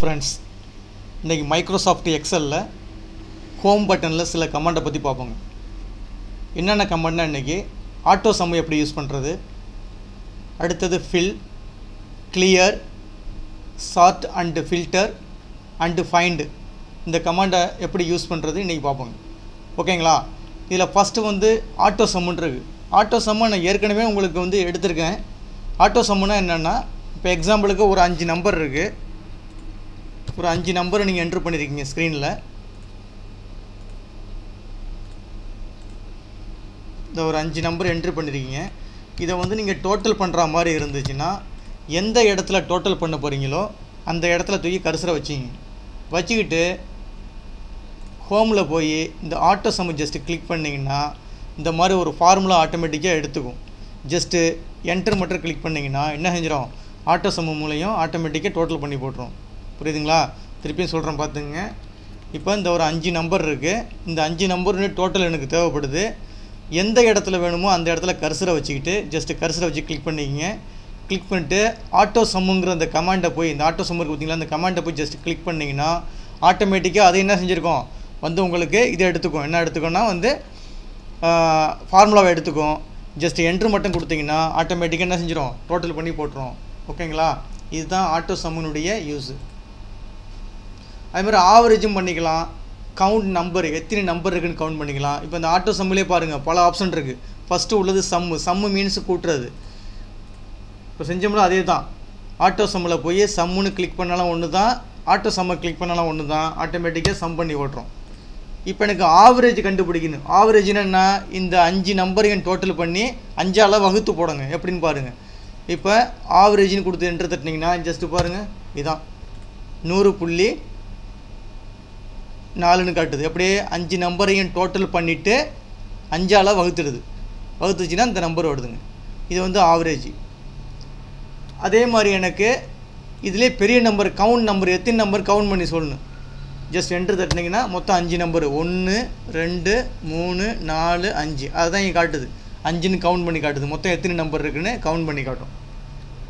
Friends, இன்றைக்கி Microsoft எக்ஸலில் home பட்டனில் சில கமாண்டை பற்றி பார்ப்போங்க. என்னென்ன கமாண்ட்னா இன்றைக்கி ஆட்டோ சம் எப்படி யூஸ் பண்ணுறது, அடுத்தது fill, clear, sort and filter and find இந்த கமாண்டை எப்படி யூஸ் பண்ணுறது இன்றைக்கி பார்ப்போங்க. ஓகேங்களா? இதில் ஃபஸ்ட்டு வந்து ஆட்டோ சம்முன்றது. ஆட்டோ சம்மை நான் ஏற்கனவே உங்களுக்கு எடுத்திருக்கேன். ஆட்டோ சம்முன்னா என்னென்னா, இப்போ எக்ஸாம்பிளுக்கு ஒரு 5 நம்பர் இருக்குது. ஒரு 5 நம்பரை நீங்கள் என்ட்ரு பண்ணியிருக்கீங்க ஸ்க்ரீனில். இந்த ஒரு 5 நம்பர் என்ட்ரு பண்ணியிருக்கீங்க. இதை நீங்கள் டோட்டல் பண்ணுற மாதிரி இருந்துச்சுன்னா, எந்த இடத்துல டோட்டல் பண்ண போகிறீங்களோ அந்த இடத்துல தூக்கி கர்சரை வச்சுக்கிட்டு ஹோமில் போய் இந்த ஆட்டோ சம் ஜஸ்ட்டு கிளிக் பண்ணிங்கன்னா இந்த மாதிரி ஒரு ஃபார்முலா ஆட்டோமேட்டிக்காக எடுத்துக்கும். ஜஸ்ட்டு என்டர் மட்டும் கிளிக் பண்ணிங்கன்னா என்ன செஞ்சிடும், ஆட்டோ சம் மூலையும் ஆட்டோமேட்டிக்காக டோட்டல் பண்ணி போட்டுரும். புரியுதுங்களா? திருப்பியும் சொல்கிறேன் பார்த்துங்க. இப்போ இந்த ஒரு 5 நம்பர் இருக்குது. இந்த 5 நம்பர்னு டோட்டல் எனக்கு தேவைப்படுது. எந்த இடத்துல வேணுமோ அந்த இடத்துல கர்சரை வச்சுக்கிட்டு ஜஸ்ட்டு கர்சரை வச்சு கிளிக் பண்ணிக்கிங்க. கிளிக் பண்ணிட்டு ஆட்டோ சம்முங்கிற அந்த கமாண்டை போய், இந்த ஆட்டோ சம் இருக்குது பார்த்தீங்களா, அந்த கமாண்டை போய் ஜஸ்ட் கிளிக் பண்ணிங்கன்னா ஆட்டோமேட்டிக்காக அது என்ன செஞ்சுருக்கோம், உங்களுக்கு இதை எடுத்துக்கும். என்ன எடுத்துக்கோன்னா ஃபார்முலாவை எடுத்துக்கும். ஜஸ்ட் என்ட்ரு மட்டும் கொடுத்தீங்கன்னா ஆட்டோமேட்டிக்காக என்ன செஞ்சிடும், டோட்டல் பண்ணி போட்டுரும். ஓகேங்களா? இதுதான் ஆட்டோ சம்முனுடைய யூஸு. அதுமாதிரி ஆவரேஜும் பண்ணிக்கலாம். கவுண்ட் நம்பர், எத்தனை நம்பர் இருக்குதுன்னு கவுண்ட் பண்ணிக்கலாம். இப்போ இந்த ஆட்டோ சம்மிலே பாருங்கள் பல ஆப்ஷன் இருக்குது. ஃபஸ்ட்டு உள்ளது சம்மு மீன்ஸ் கூட்டுறது. இப்போ செஞ்சோம்னா அதே தான். ஆட்டோ சம்மில் போய் சம்முன்னு கிளிக் பண்ணாலும் ஒன்று தான், ஆட்டோ சம்மை கிளிக் பண்ணாலும் ஒன்று தான், ஆட்டோமேட்டிக்காக சம் பண்ணி ஓட்டுறோம். இப்போ எனக்கு ஆவரேஜ் கண்டுபிடிக்கணும். ஆவரேஜ்னா என்ன, இந்த 5 நம்பரையும் டோட்டல் பண்ணி 5ஆல் வகுத்து போடுங்க. எப்படின்னு பாருங்கள். இப்போ ஆவரேஜ்னு கொடுத்து என்ட்ரு தட்டினீங்கன்னா ஜஸ்ட்டு பாருங்கள், இதான் 100.4ன்னு காட்டுது. அப்படியே 5 நம்பரையும் டோட்டல் பண்ணிவிட்டு 5ஆல் வகுத்துச்சுன்னா இந்த நம்பர் வருதுங்க. இது ஆவரேஜ். அதே மாதிரி எனக்கு இதிலே பெரிய நம்பர், கவுண்ட் நம்பர், எத்தனை நம்பர் கவுண்ட் பண்ணி சொல்லணும். ஜஸ்ட் என்ட்ரு தட்டினீங்கன்னா மொத்தம் 5 நம்பர், 1 2 3 4 5 அதுதான் இங்கே காட்டுது. 5ன்னு கவுண்ட் பண்ணி காட்டுது. மொத்தம் எத்தனை நம்பர் இருக்குதுன்னு கவுண்ட் பண்ணி காட்டும்.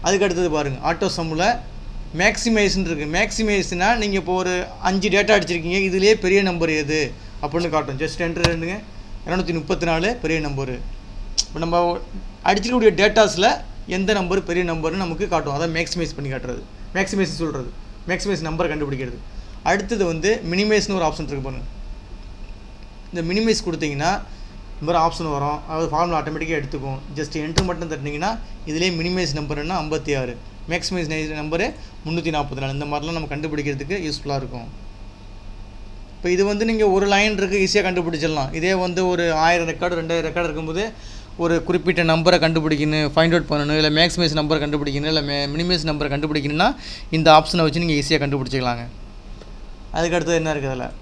அதுக்கு அடுத்தது பாருங்கள், ஆட்டோ சம்மில் மேக்ஸிமைஸ்ன்னு இருக்குது. மேக்ஸிமைஸ்னால் நீங்கள் இப்போ ஒரு 5 டேட்டா அடிச்சிருக்கீங்க, இதுலேயே பெரிய நம்பர் எது அப்படின்னு காட்டும். ஜஸ்ட் என்ட்ரு 234 பெரிய நம்பரு. இப்போ நம்ம அடிச்சிருக்கக்கூடிய டேட்டாஸில் எந்த நம்பர் பெரிய நம்பர்னு நமக்கு காட்டும். அதான் மேக்ஸிமைஸ் பண்ணி காட்டுறது, மேக்ஸிமைஸ் சொல்கிறது, மேக்ஸிமைஸ் நம்பர் கண்டுபிடிக்கிறது. அடுத்தது மினிமைஸ்னு ஒரு ஆப்ஷன் இருக்குது பாருங்கள். இந்த மினிமைஸ் கொடுத்தீங்கன்னா இந்த மாதிரி ஆப்ஷன் வரும். அதாவது ஃபார்முலா ஆட்டோமேட்டிக்காக எடுத்துக்கும். ஜஸ்ட் என்ட்ரு மட்டும் தட்டினீங்கன்னா இதிலே மினிமைஸ் நம்பர்னா 56, மேக்ஸிமைஸ் நம்பரு 344. இந்த மாதிரிலாம் நம்ம கண்டுபிடிக்கிறதுக்கு யூஸ்ஃபுல்லாக இருக்கும். இப்போ இது நீங்கள் ஒரு லைன் இருக்குது, ஈஸியாக கண்டுபிடிச்சிடலாம். இதே ஒரு 1000 ரெக்கார்டு 2000 ரெக்கார்டு இருக்கும்போது ஒரு குறிப்பிட்ட நம்பரை கண்டுபிடிக்கணும், ஃபைண்ட் அவுட் பண்ணணும், இல்லை மேக்ஸிமைஸ் நம்பரை கண்டுபிடிக்கணும், இல்லை மினிமைஸ் நம்பரை கண்டுபிடிக்கணும்னா இந்த ஆப்ஷனை வச்சு நீங்கள் ஈஸியாக கண்டுபிடிச்சிக்கலாங்க. அதுக்கடுத்தது என்ன இருக்குது அதில்,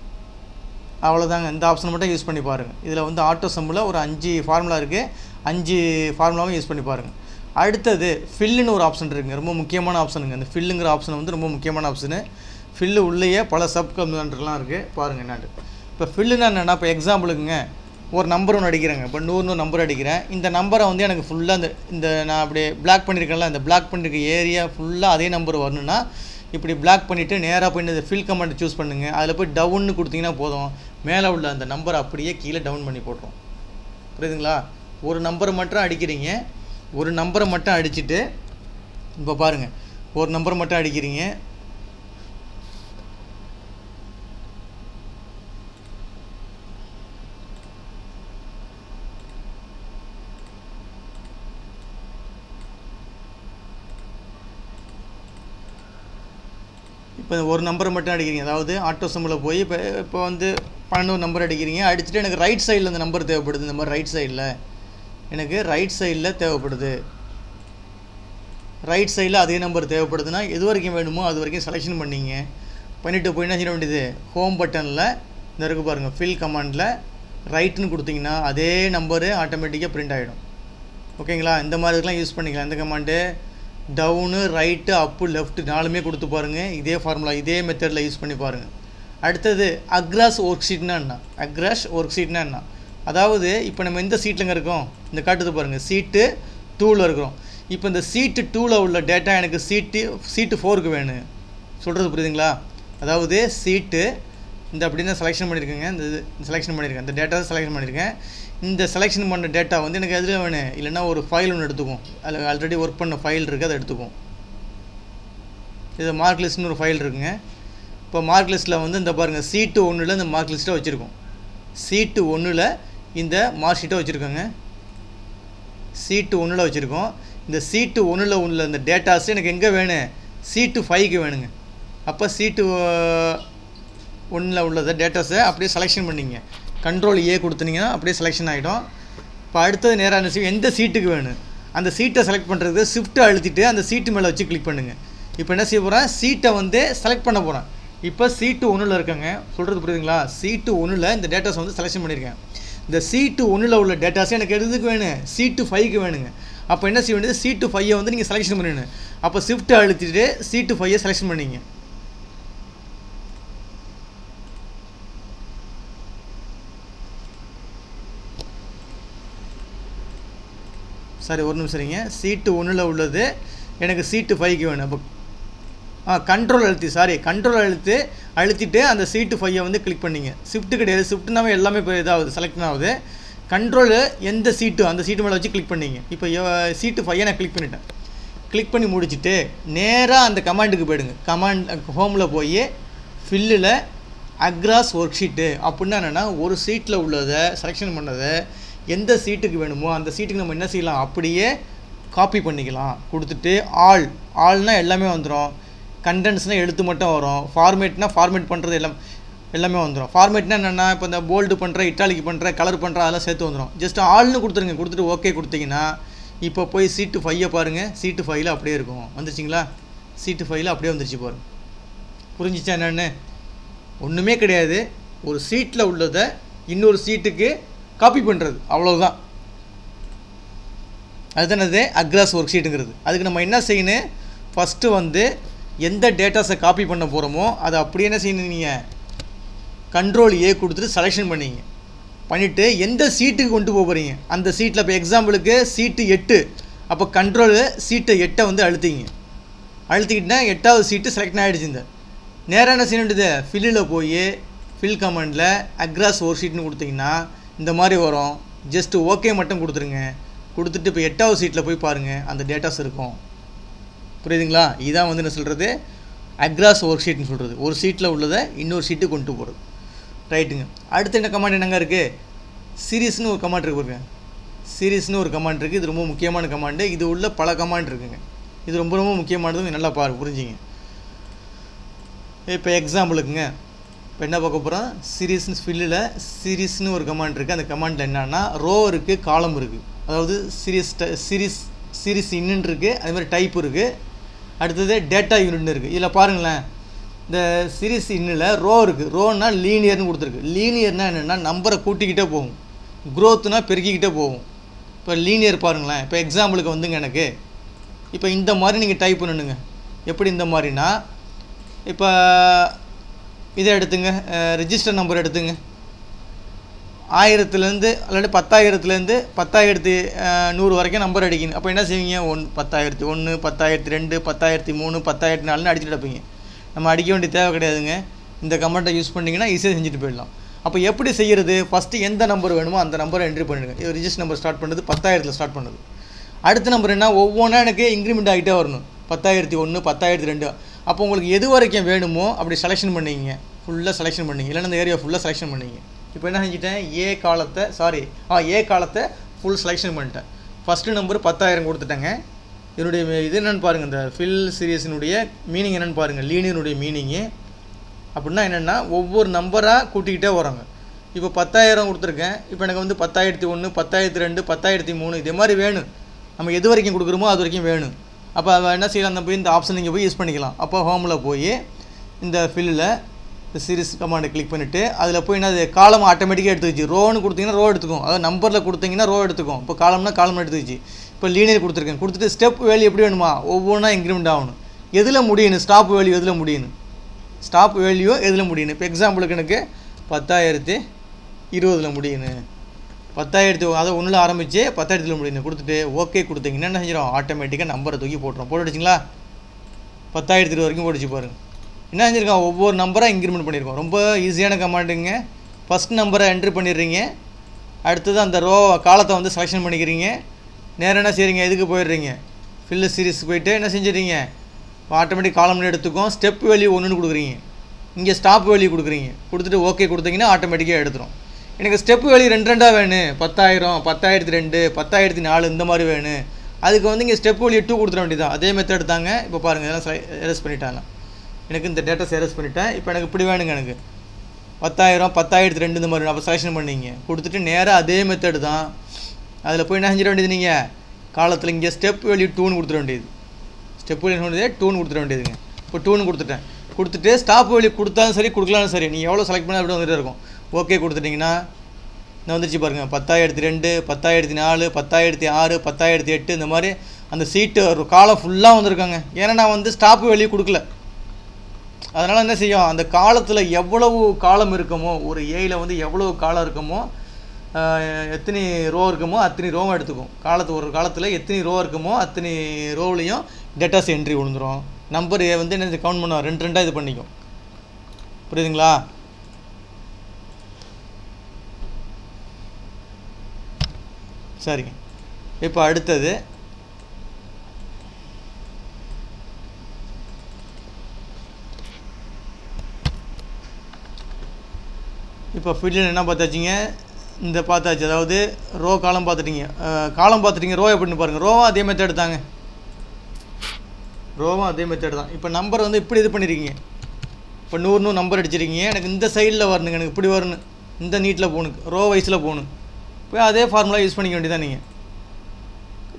அவ்வளோதாங்க. இந்த ஆப்ஷனை மட்டும் யூஸ் பண்ணி பாருங்கள். இதில் ஆட்டோ சம்மில் ஒரு 5 ஃபார்முலா இருக்குது. 5 ஃபார்முலாவும் யூஸ் பண்ணி பாருங்கள். அடுத்தது ஃபில்லுன்னு ஒரு ஆப்ஷன் இருக்குங்க. ரொம்ப முக்கியமான ஆப்ஷனுங்க. இந்த ஃபில்லுங்கிற ஆப்ஷன் ரொம்ப முக்கியமான ஆப்ஷனு. ஃபில்லு உள்ளேயே பல சப் கமாண்ட்லாம் இருக்குது. பாருங்கள் என்னான்னு. இப்போ ஃபில்லுன்னா என்னென்னா, இப்போ எக்ஸாம்பிளுக்குங்க ஒரு நம்பர் ஒன்று அடிக்கிறேங்க. இப்போ 100 நம்பர் அடிக்கிறேன். இந்த நம்பரை எனக்கு ஃபுல்லாக இந்த நான் அப்படியே பிளாக் பண்ணியிருக்கேன்ல, இந்த பிளாக் பண்ணியிருக்க ஏரியா ஃபுல்லாக அதே நம்பர் வரணுன்னா இப்படி பிளாக் பண்ணிவிட்டு நேராக போய் இந்த ஃபில் கமாண்ட் சூஸ் பண்ணுங்கள். அதில் போய் டவுன்னு கொடுத்தீங்கன்னா போதும், மேலே உள்ள அந்த நம்பரை அப்படியே கீழே டவுன் பண்ணி போட்டுரும். புரியுதுங்களா? ஒரு நம்பரை மட்டும் அடிக்கிறீங்க. ஒரு நம்பரை மட்டும் அடிச்சுட்டு இப்போ பாருங்கள், ஒரு நம்பரை மட்டும் அடிக்கிறீங்க. இப்போ ஒரு நம்பரை மட்டும் அடிக்கிறீங்க. அதாவது ஆட்டோ சம்மில் போய் இப்போ 12 நம்பர் அடிக்கிறீங்க. அடிச்சுட்டு எனக்கு ரைட் சைடில் அந்த நம்பர் தேவைப்படுது. இந்த மாதிரி ரைட் சைடில் எனக்கு ரைட் சைடில் தேவைப்படுது. ரைட் சைடில் அதே நம்பர் தேவைப்படுதுன்னா எது வரைக்கும் வேணுமோ அது வரைக்கும் செலெக்ஷன் பண்ணிவிட்டு போய் என்ன செய்ய வேண்டியது, ஹோம் பட்டனில் இந்த இருக்குது பாருங்கள், ஃபில் கமாண்டில் ரைட்டுன்னு கொடுத்தீங்கன்னா அதே நம்பரு ஆட்டோமேட்டிக்காக பிரிண்ட் ஆகிடும். ஓகேங்களா? இந்த மாதிரி இதெல்லாம் யூஸ் பண்ணிக்கலாம். இந்த கமாண்டு டவுனு, ரைட்டு, அப்பு, லெஃப்ட்டு 4மே கொடுத்து பாருங்கள். இதே ஃபார்முலா இதே மெத்தடில் யூஸ் பண்ணி பாருங்கள். அடுத்தது அக்ராஸ் ஒர்க் ஷீட்னா என்ன, அக்ராஸ் ஒர்க் ஷீட்னா என்ன, அதாவது இப்போ நம்ம எந்த சீட்டில்ங்க இருக்கோம், இந்த காட்டுது பாருங்கள், சீட்டு 2ல் இருக்கிறோம். இப்போ இந்த சீட்டு 2ல் உள்ள டேட்டா எனக்கு சீட்டு 4க்கு வேணும். சொல்கிறது புரியுதுங்களா? அதாவது சீட்டு இந்த அப்படின்னு செலெக்ஷன் பண்ணியிருக்கேங்க, இந்த செலெக்ஷன் பண்ணியிருக்கேன், இந்த டேட்டா செலெக்ஷன் பண்ணியிருக்கேன். இந்த செலெக்ஷன் பண்ண டேட்டா வந்து எனக்கு எதில் வேணும், இல்லைன்னா ஒரு ஃபைல் ஒன்று எடுத்துக்கும், அதில் ஆல்ரெடி ஒர்க் பண்ண ஃபைல் இருக்குது, அதை எடுத்துக்கும். இது மார்க் லிஸ்ட்னு ஒரு ஃபைல் இருக்குங்க. இப்போ மார்க் லிஸ்ட்டில் வந்து இந்த பாருங்கள், சீட்டு 1ல் இந்த மார்க் லிஸ்ட்டை வச்சுருக்கோம். சீட்டு 1ல் இந்த மார்க் ஷீட்டை வச்சுருக்கோங்க. சீட்டு 1ல் வச்சுருக்கோம். இந்த சீட்டு 1ல் உள்ள இந்த டேட்டாஸ் எனக்கு எங்கே வேணும், சீட்டு 5க்கு வேணுங்க. அப்போ சீட்டு 1ல் உள்ளத டேட்டாஸை அப்படியே செலெக்ஷன் பண்ணிங்க. கண்ட்ரோல் ஏ கொடுத்தீங்கன்னா அப்படியே செலெக்ஷன் ஆகிடும். இப்போ அடுத்தது நேராக எந்த சீட்டுக்கு வேணும் அந்த சீட்டை செலக்ட் பண்ணுறதுக்கு ஷிஃப்ட்டை அழுத்திட்டு அந்த சீட்டு மேலே வச்சு கிளிக் பண்ணுங்கள். இப்போ என்ன செய்ய போகிறேன், சீட்டை வந்து செலக்ட் பண்ண போகிறேன். இப்போ சீட்டு 1ல் இருக்காங்க, சொல்கிறது புரியுதுங்களா? சீட்டு 1ல் இந்த டேட்டாஸ் வந்து செலெக்ஷன் பண்ணியிருக்கேன். இந்த சீட்டு 1ல் உள்ள டேட்டாஸ் எனக்கு எதுக்கு வேணும், சீட்டு 5க்கு வேணுங்க. அப்போ என்ன செய்ய வேண்டியது, சீட்டு 5ஐ வந்து நீங்கள் செலெக்ஷன் பண்ணிடணும். அப்போ ஷிஃப்ட்டை அழுத்திட்டு சீட்டு 5ஐ செலெக்ஷன் பண்ணிங்க. சாரி, ஒரு நிமிஷம் சரிங்க. சீட்டு 1ல் உள்ளது எனக்கு சீட்டு 5க்கு வேணும். அப்போ கண்ட்ரோல் அழுத்திட்டு அந்த சீட்டு 5ஐ வந்து கிளிக் பண்ணிங்க. ஷிஃப்ட்டு கிடையாது, ஷிஃப்ட்னாவே எல்லாமே இப்போ இதாகுது, செலக்ட் ஆகுது. கண்ட்ரோலு எந்த சீட்டு அந்த சீட்டு மேலே வச்சு கிளிக் பண்ணிங்க. இப்போ சீட்டு 5ஐ நான் கிளிக் பண்ணிட்டேன். கிளிக் பண்ணி முடிச்சுட்டு நேராக அந்த கமாண்டுக்கு போயிடுங்க. கமாண்ட் ஹோமில் போய் ஃபில்லில் அக்ராஸ் ஒர்க் ஷீட்டு அப்படின்னா என்னென்னா, ஒரு சீட்டில் உள்ளதை செலெக்ஷன் பண்ணதை எந்த சீட்டுக்கு வேணுமோ அந்த சீட்டுக்கு நம்ம என்ன செய்யலாம், அப்படியே காப்பி பண்ணிக்கலாம். கொடுத்துட்டு ஆல்னால் எல்லாமே வந்துடும், கண்டென்ட்ஸ்னால் எழுத்து மட்டும் வரும், ஃபார்மேட் பண்ணுறது எல்லாமே வந்துடும். ஃபார்மேட்னா என்னென்னா, இப்போ இந்த போல்டு பண்ணுற, இட்டாலிக் பண்ணுற, கலர் பண்ணுற அதெல்லாம் சேர்த்து வந்துடும். ஜஸ்ட் ஆல்னு கொடுத்துருங்க. கொடுத்துட்டு ஓகே கொடுத்தீங்கன்னா இப்போ போய் சீட்டு 5ஐ பாருங்கள், சீட்டு 5ல் அப்படியே இருக்கும். வந்துருச்சிங்களா? சீட்டு 5ல் அப்படியே வந்துருச்சு பாருங்கள். புரிஞ்சிச்சா என்னென்னு? ஒன்றுமே கிடையாது, ஒரு சீட்டில் உள்ளதை இன்னொரு சீட்டுக்கு காப்பி பண்ணுறது, அவ்வளோதான். அதுதான் அது அக்ராஸ் ஒர்க் ஷீட்டுங்கிறது. அதுக்கு நம்ம என்ன செய்யணும், ஃபஸ்ட்டு வந்து எந்த டேட்டாஸை காப்பி பண்ண போகிறோமோ அதை அப்படியே என்ன செய்யணும், நீங்கள் கண்ட்ரோல் ஏ கொடுத்துட்டு செலெக்ஷன் பண்ணிவிட்டு எந்த சீட்டுக்கு கொண்டு போகிறீங்க அந்த சீட்டில். இப்போ எக்ஸாம்பிளுக்கு சீட்டு 8, அப்போ கண்ட்ரோலு சீட்டை 8ஐ வந்து அழுத்திக்கிட்டா 8வது சீட்டு செலக்ட் ஆகிடுச்சு. இந்த நேராக என்ன செய்ய வேண்டியது, ஃபில்லில் போய் ஃபில் கமாண்டில் அக்ராஸ் ஒர்க் ஷீட்னு கொடுத்தீங்கன்னா இந்த மாதிரி வரும். ஜஸ்ட்டு ஓகே மட்டும் கொடுத்துருங்க. கொடுத்துட்டு இப்போ 8வது சீட்டில் போய் பாருங்கள், அந்த டேட்டாஸ் இருக்கும். புரியுதுங்களா? இதான் வந்து என்ன சொல்கிறது, அக்ராஸ் ஒர்க் ஷீட்னு சொல்கிறது. ஒரு சீட்டில் உள்ளதை இன்னொரு சீட்டுக்கு கொண்டு போகிறது. ரைட்டுங்க. அடுத்து என்ன கமாண்ட் என்னங்க இருக்குது, சீரீஸ்னு ஒரு கமாண்ட் இருக்குங்க. சீரீஸ்னு ஒரு கமாண்ட் இருக்குது. இது ரொம்ப முக்கியமான கமாண்டு. இது உள்ள பல கமாண்ட் இருக்குங்க. இது ரொம்ப ரொம்ப முக்கியமானது, நல்லா புரிஞ்சுங்க. இப்போ எக்ஸாம்பிளுக்குங்க, இப்போ என்ன பார்க்க போகிறோம், ஃபில்லில் சீரீஸ்னு ஒரு கமாண்ட் இருக்குது. அந்த கமாண்டில் என்னன்னா, ரோ இருக்குது, காலம் இருக்குது. அதாவது சீரீஸ் இன்னுன்னு இருக்குது, அதே மாதிரி டைப் இருக்குது. அடுத்தது டேட்டா யூனிட்னு இருக்குது. இதில் பாருங்களேன், இந்த சீரீஸ் இன்னில் ரோ இருக்குது. ரோன்னா லீனியர்னு கொடுத்துருக்கு. லீனியர்னால் என்னென்னா, நம்பரை கூட்டிக்கிட்டே போகும், க்ரோத்துனா பெருக்கிக்கிட்டே போகும். இப்போ லீனியர் பாருங்களேன். இப்போ எக்ஸாம்பிளுக்கு வந்துங்க, எனக்கு இப்போ இந்த மாதிரி நீங்கள் டைப் பண்ணணுங்க. எப்படி இந்த மாதிரினா, இப்போ இதை எடுத்துங்க, ரிஜிஸ்டர் நம்பர் எடுத்துங்க. 1000லேருந்து அல்லது 10,000லேருந்து 10,100 வரைக்கும் நம்பர் அடிக்கணும். அப்போ என்ன செய்வீங்க, 10,001, 10,002, 10,003, 10,004ன்னு அடிச்சுட்டு இருப்பீங்க. நம்ம அடிக்க வேண்டிய தேவை கிடையாதுங்க. இந்த கமெண்ட்டை யூஸ் பண்ணிங்கன்னா ஈஸியாக செஞ்சுட்டு போயிடலாம். அப்போ எப்படி செய்கிறது, ஃபஸ்ட்டு எந்த நம்பர் வேணுமோ அந்த நம்பரை என்ட்ரி பண்ணிடுங்க. இது ரிஜிஸ்டர் நம்பர் ஸ்டார்ட் பண்ணுறது 10,000ல் ஸ்டார்ட் பண்ணுது. அடுத்த நம்பர் என்ன, ஒவ்வொன்றா எனக்கு இன்க்ரிமெண்ட் ஆகிட்டே வரணும். 10,001, 10,002. அப்போ உங்களுக்கு எது வரைக்கும் வேணுமோ அப்படி செலெக்ஷன் பண்ணிங்க, ஃபுல்லாக செலெக்ஷன் பண்ணிங்க, இல்லைன்னா இந்த ஏரியா ஃபுல்லாக செலெக்ஷன் பண்ணிங்க. இப்போ என்ன செஞ்சுட்டேன், ஏ காலத்தை ஃபுல் செலெக்ஷன் பண்ணிட்டேன். First number 10,000 கொடுத்துட்டேங்க. இதனுடைய இது என்னென்னு பாருங்கள், இந்த ஃபில் சீரியஸினுடைய மீனிங் என்னென்னு பாருங்கள், லீனியனுடைய மீனிங்கு. அப்படின்னா என்னென்னா, ஒவ்வொரு நம்பராக கூட்டிக்கிட்டே வராங்க. இப்போ 10,000 கொடுத்துருக்கேன். இப்போ எனக்கு வந்து 10,001, 10,002, 10,003 இதே மாதிரி வேணும். நம்ம எது வரைக்கும் கொடுக்குறோமோ அது வரைக்கும் வேணும். அப்போ என்ன செய்யலாம், நம்ம போய் இந்த ஆப்ஷன் நீங்கள் போய் யூஸ் பண்ணிக்கலாம். அப்போ ஹோமில் போய் இந்த ஃபில்லில் இந்த சீரிஸ் கமாண்டை கிளிக் பண்ணிவிட்டு அதில் போய் என்னது, காலம் ஆட்டோமேட்டிக்காக எடுத்துக்கிச்சு. ரோன்னு கொடுத்தீங்கன்னா ரோ எடுத்துக்கும், அதாவது நம்பரில் கொடுத்தீங்கன்னா ரோ எடுத்துக்கும். இப்போ காலம்னா காலம் எடுத்துக்கிச்சு. இப்போ லீனியர் கொடுத்துருக்கேன். கொடுத்துட்டு ஸ்டெப் வேல்யூ எப்படி வேணுமா, ஒவ்வொன்றா இன்க்ரிமெண்ட் ஆகணும். எதில் முடியணும், ஸ்டாப் வேல்யூ எதில் முடியணும், இப்போ எக்ஸாம்பிளுக்கு எனக்கு 10,020 முடியணும். 10,000 அதை 1ல் ஆரம்பித்து 10,000 முடியணும். கொடுத்துட்டு ஓகே கொடுத்தீங்கன்னா என்ன செஞ்சிடும், ஆட்டோமேட்டிக்காக நம்பரை தூக்கி போட்டுரும். போட்டுடுச்சிங்களா, 10,020 வரைக்கும் போட்டுச்சு பாருங்கள். என்ன செஞ்சுருக்கோம், ஒவ்வொரு நம்பராக இன்க்ரிமெண்ட் பண்ணியிருக்கோம். ரொம்ப ஈஸியான கமாண்டுங்க. ஃபஸ்ட் நம்பரை என்ட்ரு பண்ணிடுறீங்க, அடுத்தது அந்த ரோ காலத்தை வந்து செலெக்ஷன் பண்ணிக்கிறீங்க. நேரம் என்ன செய்கிறீங்க, இதுக்கு போயிடுறீங்க, ஃபில்லு சீரிஸ் போயிட்டு என்ன செஞ்சிடுறீங்க, ஆட்டோமேட்டிக் காலம்னு எடுத்துக்கும். ஸ்டெப் வேல்யூ 1ன்னு கொடுக்குறீங்க, இங்கே ஸ்டாப் வேல்யூ கொடுக்குறீங்க. கொடுத்துட்டு ஓகே கொடுத்தீங்கன்னா ஆட்டோமேட்டிக்காக எடுத்துரும். எனக்கு ஸ்டெப் வேல்யூ 2 வேணும், 10,000, 10,002, 10,004 இந்த மாதிரி வேணும். அதுக்கு வந்து இங்கே ஸ்டெப் வேல்யூ 2 கொடுத்துட வேண்டியதான். அதே மெத்தட் தாங்க. இப்போ பாருங்கள், இதெல்லாம் எரேஸ் பண்ணிட்டாங்க. எனக்கு இந்த டேட்டாஸ் எரேஸ் பண்ணிட்டேன். இப்போ எனக்கு இப்படி வேணுங்க, எனக்கு 10,000, 10,002 இந்த மாதிரி அப்போ செலெக்ஷன் பண்ணிங்க. கொடுத்துட்டு நேராக அதே மெத்தடு தான். அதில் போய் என்ன செஞ்சிட வேண்டியது, நீங்கள் காலத்தில் இங்கே ஸ்டெப் வேல்யூ 2ன்னு கொடுத்துட வேண்டியது. ஸ்டெப் வேல்யூ 2ன்னு கொடுத்துட வேண்டியதுங்க. இப்போ 2ன்னு கொடுத்துட்டேன். கொடுத்துட்டு ஸ்டாப் வேல்யூ கொடுத்தாலும் சரி கொடுக்கலாலும் சரி, நீங்கள் எவ்வளோ செலக்ட் பண்ணால் அப்படி வந்துகிட்டே இருக்கும். ஓகே கொடுத்துட்டிங்கன்னா நான் வந்துருச்சு பாருங்கள், 10,002, 10,004, 10,006, 10,008 இந்த மாதிரி அந்த சீட்டு ஒரு காலம் ஃபுல்லாக வந்திருக்காங்க. ஏன்னா நான் வந்து ஸ்டாப் வேல்யூ கொடுக்கல. அதனால் என்ன செய்யும், அந்த காலத்தில் எவ்வளவு காலம் இருக்குமோ, ஒரு ஏயில் வந்து எவ்வளவு காலம் இருக்குமோ, எத்தனை ரோ இருக்குமோ அத்தனை ரோவை எடுத்துக்கும். ஒரு காலத்தில் எத்தனை ரோ இருக்குமோ அத்தனை ரோவிலையும் டேட்டாஸ் என்ட்ரி விழுந்துடும். நம்பர் வந்து என்ன கவுண்ட் பண்ணுவோம், 2 இது பண்ணிக்கும். புரியுதுங்களா? சரிங்க. இப்போ அடுத்தது இப்போ ஃபில்லில் என்ன பார்த்தாச்சிங்க, இந்த பார்த்தாச்சு. அதாவது ரோ காலம் பார்த்துட்டிங்க, ரோ எப்படின்னு பாருங்கள். ரோவும் அதே மெத்தட் தாங்க, ரோவும் அதே மெத்தட் தான். இப்போ நம்பர் வந்து இப்படி இது பண்ணியிருக்கீங்க. இப்போ 100 நம்பர் அடிச்சிருக்கீங்க. எனக்கு இந்த சைடில் வரணுங்க, எனக்கு இப்படி வரணும், இந்த நீட்டில் போகணும், ரோ வைஸில் போகணும். போய் அதே ஃபார்முலா யூஸ் பண்ணிக்க வேண்டியதான். நீங்கள்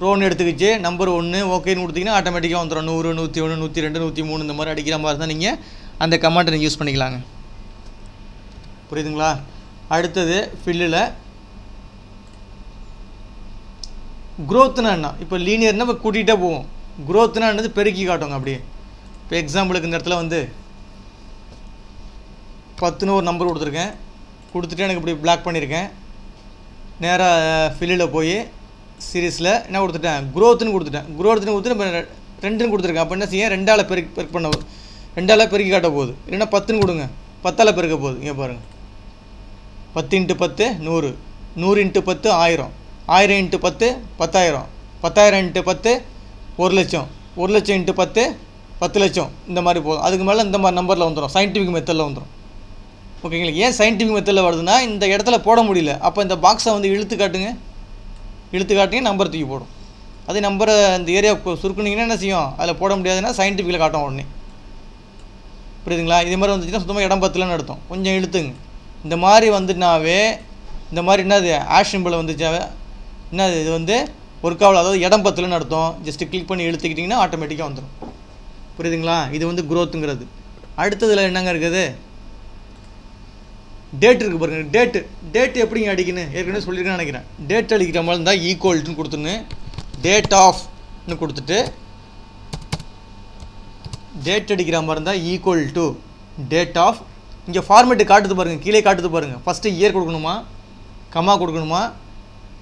ரோன்னு எடுத்துக்கிச்சு நம்பர் 1 ஓகேன்னு கொடுத்தீங்கன்னா ஆட்டோமேட்டிக்காக வந்துடும். 100, 101, 102, 103 இந்த மாதிரி அடிக்கிற மாதிரி தான் நீங்கள் அந்த கமாண்டை நீங்கள் யூஸ் பண்ணிக்கலாங்க. புரியுதுங்களா? அடுத்தது ஃபில்லில் க்ரோத்னா என்ன, இப்போ லீனியர்னால் இப்போ கூட்டிகிட்டே போவோம். க்ரோத்னா என்னது, பெருக்கி காட்டுங்க அப்படியே. இப்போ எக்ஸாம்பிளுக்கு இந்த இடத்துல வந்து 10ன்னு ஒரு நம்பர் கொடுத்துருக்கேன். கொடுத்துட்டு எனக்கு இப்படி பிளாக் பண்ணியிருக்கேன். நேராக ஃபில்லில் போய் சீரீஸில் என்ன கொடுத்துட்டேன், க்ரோத்துன்னு கொடுத்துட்டேன். க்ரோத்துன்னு கொடுத்துட்டு இப்போ 2ன்னு கொடுத்துருக்கேன். அப்போ என்ன செய்ய, 2ஆல் பெருக்கி பண்ண 2ஆல் பெருக்கி காட்ட போகுது. இல்லைன்னா 10ன்னு கொடுங்க, 10ஆல் பெருக்க போகுது. இங்கே பாருங்கள், 10 × 10 100, 100 × 10 1000, 1000 × 10 10,000, 10,000 × 10 1,00,000, 1,00,000 × 10 10,00,000 இந்த மாதிரி போதும். அதுக்கு மேலே இந்த மாதிரி நம்பரில் வந்துடும், சயின்டிஃபிக் மெத்தடில் வந்துடும். ஓகேங்களா? ஏன் சயின்டிஃபிக் மெத்தடில் வருதுன்னா, இந்த இடத்துல போட முடியல. அப்போ இந்த பாக்ஸை வந்து இழுத்து காட்டுங்க, நம்பர் தூக்கி போடும். அதே நம்பரை இந்த ஏரியா சுருக்குனிங்கன்னா என்ன செய்யும், அதில் போட முடியாதுன்னா சயின்டிஃபிக்கில் காட்டும் உடனே. புரியுதுங்களா? இதே மாதிரி வந்துச்சுன்னா சுத்தமாக இடம் பத்தலன்னு அர்த்தம். கொஞ்சம் இழுத்துங்க. இந்த மாதிரி வந்துனாவே, இந்த மாதிரி என்னது ஆஷ் சிம்பிள் வந்துச்சாவே என்னது, இது வந்து ஒர்க் ஆகல, அதாவது இடம் பத்தலன்னு அர்த்தம். ஜஸ்ட்டு கிளிக் பண்ணி இழுத்துக்கிட்டிங்கன்னா ஆட்டோமேட்டிக்காக வந்துடும். புரியுதுங்களா? இது வந்து க்ரோத்துங்கிறது. அடுத்ததில் என்னங்க இருக்குது, டேட் இருக்குது பாருங்கள். டேட்டு எப்படிங்க அடிக்கணும், ஏற்கனவே சொல்லியிருக்கேன்னு நினைக்கிறேன். டேட் அடிக்கிற மாதிரி இருந்தால் ஈக்குவல்ட்டுன்னு கொடுத்துன்னு டேட் ஆஃப்னு கொடுத்துட்டு, டேட் அடிக்கிற மாதிரி இருந்தால் ஈக்குவல் டு டேட் ஆஃப். இங்கே ஃபார்மேட்டு காட்டுது பாருங்கள், கீழே காட்டுது பாருங்கள். ஃபஸ்ட்டு இயர் கொடுக்கணுமா, கமா கொடுக்கணுமா,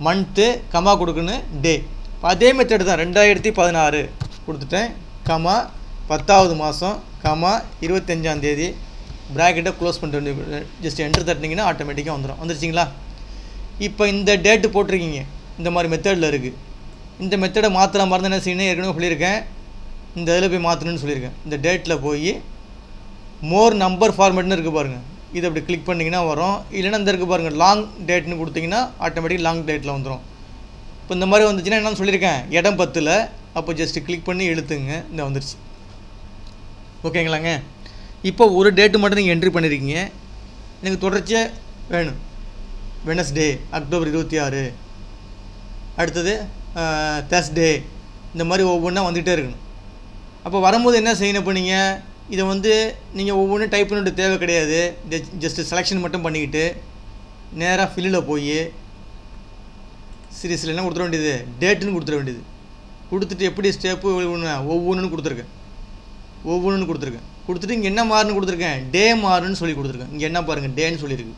மந்த்து கமா கொடுக்கணும், டே. அதே மெத்தட் தான். 2016 கொடுத்துட்டேன், கமா 10வது மாதம், கமா 25ஆம் தேதி, ப்ராக்கெட்டை க்ளோஸ் பண்ணிட்டு ஜஸ்ட் என்ட்ரு தட்டினீங்கன்னா ஆட்டோமேட்டிக்காக வந்துருச்சிங்களா? இப்போ இந்த டேட்டு போட்டிருக்கீங்க, இந்த மாதிரி மெத்தடில் இருக்குது. இந்த மெத்தடை மாற்றுற மாதிரி தான் என்ன செய்யணும், ஏற்கனவே சொல்லியிருக்கேன். இந்த இதில் போய் மாற்றணும்னு சொல்லியிருக்கேன். இந்த டேட்டில் போய் மோர் நம்பர் ஃபார்மேட்னு இருக்குது பாருங்கள், இதை அப்படி கிளிக் பண்ணிங்கன்னா வரும். இல்லைன்னா இந்த இருக்குது பாருங்கள், லாங் டேட்னு கொடுத்தீங்கன்னா ஆட்டோமேட்டிக் லாங் டேட்டில் வந்துடும். இப்போ இந்த மாதிரி வந்துச்சுன்னா என்னன்னு சொல்லியிருக்கேன், இடம் 10ல். அப்போ ஜஸ்ட்டு கிளிக் பண்ணி இழுத்துங்க, இந்த வந்துருச்சு. ஓகேங்களாங்க? இப்போ ஒரு டேட்டு மட்டும் நீங்கள் என்ட்ரி பண்ணியிருக்கீங்க. எனக்கு தொடர்ச்சியாக வேணும். வெனஸ்டே அக்டோபர் 26, அடுத்தது தேர்ஸ்டே, இந்த மாதிரி ஒவ்வொன்றா வந்துகிட்டே இருக்கணும். அப்போ வரும்போது என்ன செய்யணும், இப்போ இதை வந்து நீங்கள் ஒவ்வொன்றும் டைப் பண்ணிட்டு தேவை கிடையாது. ஜஸ்ட்டு செலெக்ஷன் மட்டும் பண்ணிக்கிட்டு நேராக ஃபில்லில் போய் சீரீஸில் என்ன கொடுத்துட வேண்டியது, டேட்டுன்னு கொடுத்துட வேண்டியது. கொடுத்துட்டு எப்படி ஸ்டெப்பு ஒவ்வொன்றுன்னு கொடுத்துருக்கேன். கொடுத்துட்டு இங்கே என்ன மாறுன்னு கொடுத்துருக்கேன், டே மாறுன்னு சொல்லி கொடுத்துருக்கேன். இங்கே என்ன பாருங்கள், டேன்னு சொல்லியிருக்கு.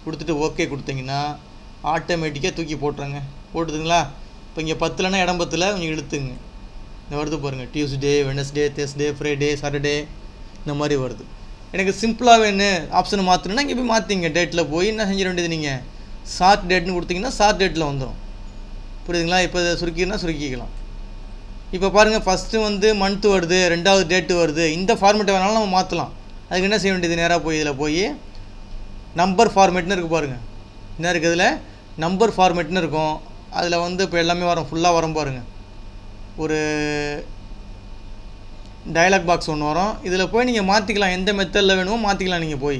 கொடுத்துட்டு ஓகே கொடுத்தீங்கன்னா ஆட்டோமேட்டிக்காக தூக்கி போட்டுருங்க. போட்டுதுங்களா? இப்போ இங்கே 10லன்னா இடம் 10ல் கொஞ்சம் இழுத்துங்க. இந்த வருது பாருங்கள், Tuesday, Wednesday, Thursday, Friday, Saturday, இந்த மாதிரி வருது. எனக்கு சிம்பிளாக வேணும் ஆப்ஷனை மாற்றணுன்னா இங்கே போய் மாற்றிங்க. டேட்டில் போய் என்ன செஞ்சிட வேண்டியது, நீங்கள் ஷார்ட் டேட்னு கொடுத்தீங்கன்னா ஷார்ட் டேட்டில் வந்துடும். புரியுதுங்களா? இப்போ இதை சுருக்கினா சுருக்கிக்கலாம். இப்போ பாருங்கள், ஃபஸ்ட்டு வந்து மந்த்து வருது, ரெண்டாவது டேட்டு வருது. இந்த ஃபார்மேட்டை வேணாலும் நம்ம மாற்றலாம். அதுக்கு என்ன செய்ய வேண்டியது, நேராக போய் இதில் போய் நம்பர் ஃபார்மேட்னு இருக்குது பாருங்கள். என்ன இருக்குது இதில், நம்பர் ஃபார்மேட்னு இருக்கும். அதில் வந்து இப்போ எல்லாமே வரும், ஃபுல்லாக வரும் பாருங்கள். ஒரு டயலாக் பாக்ஸ் ஒன்று வரும். இதில் போய் நீங்கள் மாற்றிக்கலாம், எந்த மெத்தடில் வேணுமோ மாற்றிக்கலாம். நீங்கள் போய்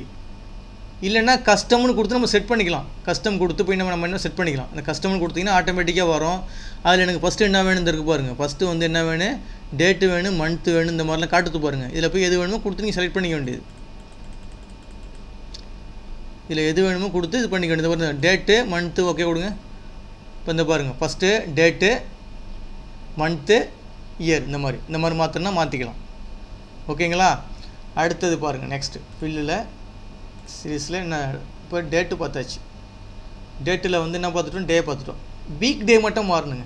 இல்லைன்னா கஸ்டம்னு கொடுத்து நம்ம செட் பண்ணிக்கலாம். கஸ்டம் கொடுத்து போய் நம்ம என்ன செட் பண்ணிக்கலாம். அந்த கஸ்டம்னு கொடுத்தீங்கன்னா ஆட்டோமேட்டிக்காக வரும். அதில் எனக்கு ஃபஸ்ட்டு என்ன வேணும் இருக்கு பாருங்கள். ஃபஸ்ட்டு வந்து என்ன வேணும், டேட்டு வேணும், மந்த்து வேணும், இந்த மாதிரிலாம் காட்டுத்து பாருங்கள். இதில் போய் எது வேணுமோ கொடுத்து நீங்கள் செலக்ட் பண்ணிக்க வேண்டியது. இதில் எது வேணுமோ கொடுத்து இது பண்ணிக்க வேண்டியது. பாருங்கள், டேட்டு மந்த்து ஓகே கொடுங்க. இப்போ இந்த பாருங்கள், ஃபஸ்ட்டு டேட்டு மந்த்து இயர் இந்த மாதிரி மாற்றினா மாற்றிக்கலாம். ஓகேங்களா? அடுத்தது பாருங்கள், நெக்ஸ்ட்டு ஃபில்லில் சீரீஸில் என்ன, இப்போ டேட்டு பார்த்தாச்சு. டேட்டில் வந்து என்ன பார்த்துட்டோம், டே பார்த்துட்டோம். வீக் டே மட்டும் மாறணுங்க.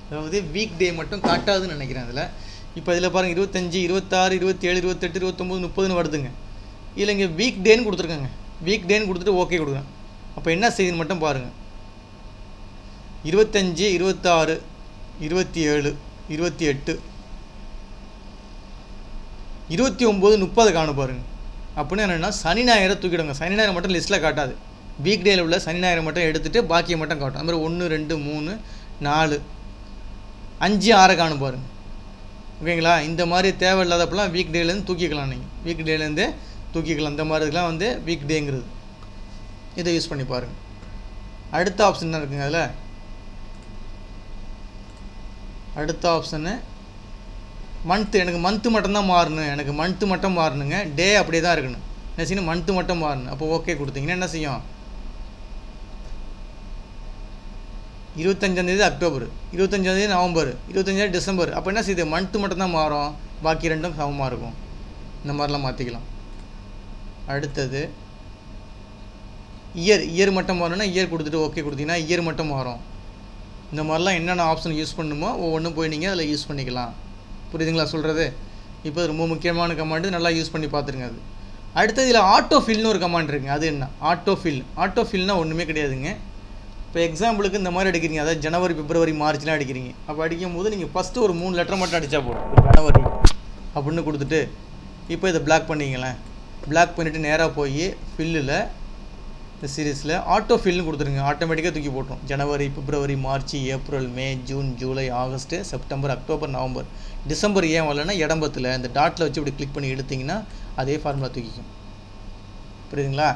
அதாவது வீக் டே மட்டும் காட்டாதுன்னு நினைக்கிறேன் அதில். இப்போ இதில் பாருங்கள், 25, 26, 27, 28, 29, 30ன்னு வருதுங்க. இதில் இங்கே வீக் டேன்னு கொடுத்துருக்காங்க. வீக் டேன்னு கொடுத்துட்டு ஓகே கொடுங்க. அப்போ என்ன செய்யுதுன்னு மட்டும் பாருங்கள். 25, 26, 27, 28, 29, 30 காணும் பாருங்கள். அப்படின்னு என்னென்னா சனி ஞாயிறை தூக்கிடுங்க. சனி ஞாயிறு மட்டும் லிஸ்ட்டில் காட்டாது. வீக் டேயில் உள்ள சனி ஞாயிறை மட்டும் எடுத்துகிட்டு பாக்கியை மட்டும் காட்டும். அது மாதிரி 1, 2, 3, 4, 5, 6 காணும் பாருங்கள். ஓகேங்களா? இந்த மாதிரி தேவையில்லாதப்பெல்லாம் வீக் டேலேருந்து தூக்கிக்கலாம். நீங்கள் வீக் டேலேருந்து தூக்கிக்கலாம். இந்த மாதிரி இதெல்லாம் வந்து வீக் டேங்கிறது. இதை யூஸ் பண்ணி பாருங்கள். அடுத்த ஆப்ஷன் தான் இருக்குங்க. அதில் அடுத்த ஆப்ஷனு மந்த்து. எனக்கு மந்த்து மட்டும்தான் மாறணும். எனக்கு மந்த்து மட்டும் மாறணுங்க. டே அப்படியே தான் இருக்கணும். என்ன செய்யணும், மந்த்து மட்டும் மாறணும். அப்போ ஓகே கொடுத்தீங்கன்னா என்ன செய்யும், 25 அக்டோபர், 25 நவம்பர், 25 டிசம்பர். அப்போ என்ன செய்யுது, மந்த்து மட்டும்தான் மாறும், பாக்கி ரெண்டும் சமமாக இருக்கும். இந்த மாதிரிலாம் மாற்றிக்கலாம். அடுத்தது இயர் மட்டும் மாறணும்னா இயர் கொடுத்துட்டு ஓகே கொடுத்தீங்கன்னா இயர் மட்டும் மாறும். இந்த மாதிரிலாம் என்னென்ன ஆப்ஷன் யூஸ் பண்ணணுமோ ஒவ்வொன்றும் போய் நீங்கள் அதில் யூஸ் பண்ணிக்கலாம். புரியுதுங்களா சொல்கிறது? இப்போ ரொம்ப முக்கியமான கமாண்டு, நல்லா யூஸ் பண்ணி பார்த்துருங்க. அது அடுத்தது இதில் ஆட்டோஃபில்னு ஒரு கமாண்ட் இருக்குங்க. அது என்ன ஆட்டோஃபில்னால் ஒன்றுமே கிடையாதுங்க. இப்போ எக்ஸாம்பிளுக்கு இந்த மாதிரி அடிக்கிறீங்க, அதாவது ஜனவரி, பிப்ரவரி, மார்ச்லாம் அடிக்கிறீங்க. அப்போ அடிக்கும் போது நீங்கள் ஃபஸ்ட்டு ஒரு 3 லெட்டர் மட்டும் அடித்தா போதும். ஜனவரி அப்படின்னு கொடுத்துட்டு இப்போ இதை பிளாக் பண்ணிங்களேன். பிளாக் பண்ணிவிட்டு நேராக போய் ஃபில்லில் இந்த சீரீஸில் ஆட்டோஃபில்னு கொடுத்துருங்க. ஆட்டோமேட்டிக்காக தூக்கி போட்டோம். ஜனவரி, பிப்ரவரி, மார்ச், ஏப்ரல், மே, ஜூன், ஜூலை, ஆகஸ்ட்டு, செப்டம்பர், அக்டோபர், நவம்பர், டிசம்பர் ஏன் வரலன்னா இடம்பத்தில் இந்த டாட்டில் வச்சு இப்படி கிளிக் பண்ணி எடுத்திங்கன்னா அதே ஃபார்முலா தூக்கிக்கும். புரியுதுங்களா?